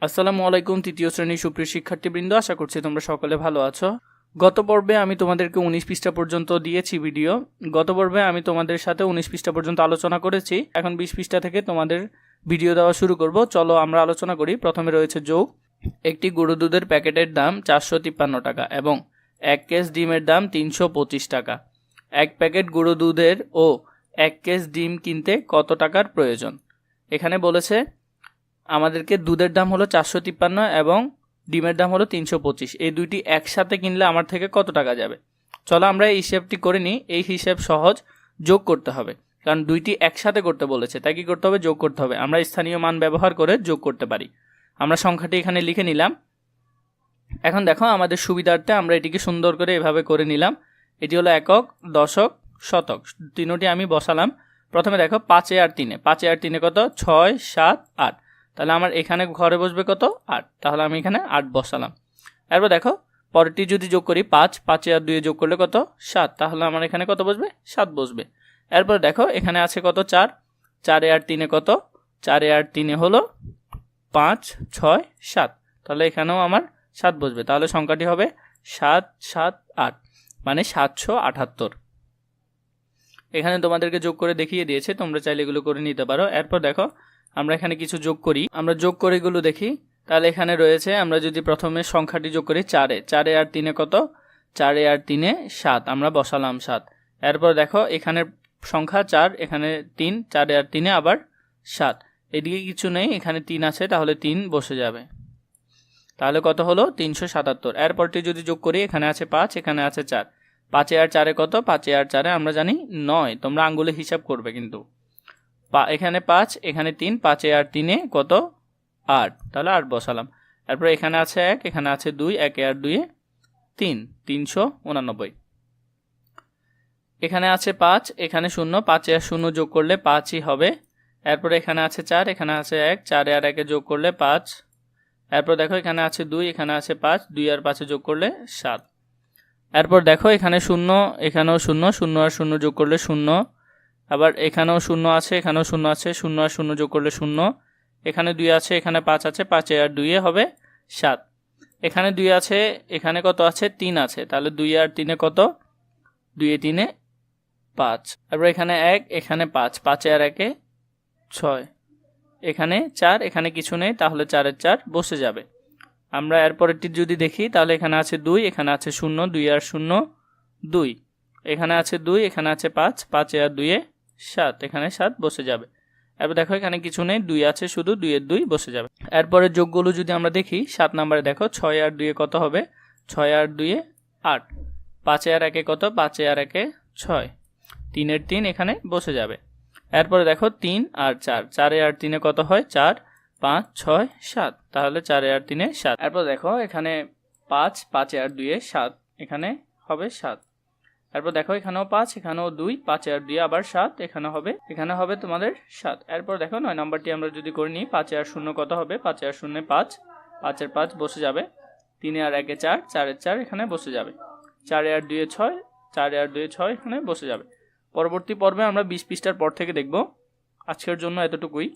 আসসালামু আলাইকুম তৃতীয় শ্রেণীর সুপ্রিয় শিক্ষার্থীবৃন্দ, আশা করছি তোমরা সকলে ভালো আছো। গত পর্বে আমি তোমাদেরকে 19 পৃষ্ঠা পর্যন্ত দিয়েছি ভিডিও। গত পর্বে আমি তোমাদের সাথে 19 পৃষ্ঠা পর্যন্ত আলোচনা করেছি। এখন 20 পৃষ্ঠা থেকে তোমাদের ভিডিও দেওয়া শুরু করব। চলো আমরা আলোচনা করি। প্রথমে রয়েছে যোগ। একটি গরু দুধের প্যাকেটের দাম 453 টাকা এবং 1 কেস ডিমের দাম 325 টাকা। এক প্যাকেট গরু দুধের ও 1 কেস ডিম কিনতে কত টাকার প্রয়োজন? এখানে বলেছে আমাদেরকে দুধের দাম হলো 453 এবং ডিমের দাম হলো 325। এই দুইটি একসাথে কিনলে আমার থেকে কত টাকা যাবে? চলো আমরা এই হিসাবটি করে নিই। এই হিসাব সহজ, যোগ করতে হবে, কারণ দুইটি একসাথে করতে বলেছে, তাই কি করতে হবে? যোগ করতে হবে। আমরা স্থানীয় মান ব্যবহার করে যোগ করতে পারি। আমরা সংখ্যাটি এখানে লিখে নিলাম। এখন দেখো, আমাদের সুবিধার্থে আমরা এটিকে সুন্দর করে এভাবে করে নিলাম। এটি হলো একক, দশক, শতক, তিনটি আমি বসালাম। প্রথমে দেখো 5 আর 3, 5 আর 3 কত? 6, 7, 8। তাহলে আমার এখানে ঘরে বসবে কত? 8। তাহলে আমি এখানে 8 বসালাম। এরপর দেখো পরেরটি যদি যোগ করি 5, 5 আর 2 যোগ করলে কত? 7। তাহলে আমার এখানে কত বসবে? 7 বসবে। এরপর দেখো এখানে আছে কত? 4, 4 আর 3 কত? 4 আর 3 হলো 5, 6, 7। তাহলে এখানেও আমার 7 বসবে। তাহলে সংখ্যাটি হবে 7, 7, 8, মানে 778। এখানে তোমাদেরকে যোগ করে দেখিয়ে দিয়েছে, তোমরা চাইলে এগুলো করে নিতে পারো। এরপর দেখো আমরা এখানে কিছু যোগ করি। আমরা যোগ করে এগুলো দেখি। তাহলে এখানে রয়েছে, আমরা যদি প্রথমে সংখ্যাটি যোগ করি 4 আর 3 কত? 4 আর 3 7। আমরা বসালাম 7। এরপর দেখো এখানে সংখ্যা 4, এখানে 3, 4 আর 3 আবার 7। এদিকে কিছু নেই, এখানে 3 আছে, তাহলে 3 বসে যাবে। তাহলে কত হলো? 377। এরপরটি যদি যোগ করি, এখানে আছে 5, এখানে আছে 4। 5 আর 4 কত? 5 আর 4 আমরা জানি 9। তোমরা আঙ্গুলে হিসাব করবে কিন্তু। এখানে 5, এখানে 3, 5 আর 3 কত? 8। তাহলে 8 বসালাম। এরপর এখানে আছে 1, এখানে আছে 2, 1 আর 2 3, 389। এখানে আছে 5, এখানে 0, 5 আর 0 যোগ করলে 5ই হবে। এরপর এখানে আছে 4, এখানে আছে 1, 4 আর 1 যোগ করলে 5। এরপর দেখো এখানে আছে 2, এখানে আছে 5, 2 আর 5 যোগ করলে 7। এরপর দেখো এখানে 0, এখানেও 0, 0 আর 0 যোগ করলে 0। আবার এখানেও 0 আছে, এখানেও 0 আছে, 0 আর 0 যোগ করলে 0। এখানে 2 আছে, এখানে 5 আছে, 5 আর 2 হবে 7। এখানে 2 আছে, এখানে কত আছে? 3 আছে। তাহলে 2 আর 3 কত? 2 এ 3 5। তারপর এখানে 1, এখানে 5, 5 আর 1 6। এখানে 4, এখানে কিছু নেই, তাহলে 4 এর 4 বসে যাবে। আমরা এরপরেরটি যদি দেখি, তাহলে এখানে আছে 2, এখানে আছে 0, 2 আর 0 2। এখানে আছে 2, এখানে আছে 5, 5 আর 2 7। এখানে 7 বসে যাবে। এরপর দেখো এখানে কিছু নেই, 2 আছে শুধু, 2 এর 2 বসে যাবে। এরপরে যোগগুলো যদি আমরা দেখি, 7 নম্বরে দেখো 6 আর 2 কত হবে? 6 আর 2 8। 5 আর 1 কত? 5 আর 1 6। 3 এর 3 এখানে বসে যাবে। এরপরে দেখো 3 আর 4, 4 আর 3 কত হয়? 4, 5, 6, 7। তাহলে 4 আর 3 7। এরপর দেখো এখানে 5, 5 আর 2 7, এখানে হবে 7। এরপর দেখো এখানেও 5, এখানেও 2, 5 আর 2 আবার 7, এখানে হবে তোমাদের 7। এরপর দেখো 9 নাম্বারটি আমরা যদি করে নিই, 5 আর 0 কত হবে? 5 আর 0 5, 5 এর 5 বসে যাবে। 3 আর 1 4, 4 এর 4 এখানে বসে যাবে। 4 আর 2 6, 4 আর 2 6 এখানে বসে যাবে। পরবর্তী পর্বে আমরা 20 পৃষ্ঠার পর থেকে দেখব। আজকের জন্য এতটুকুই।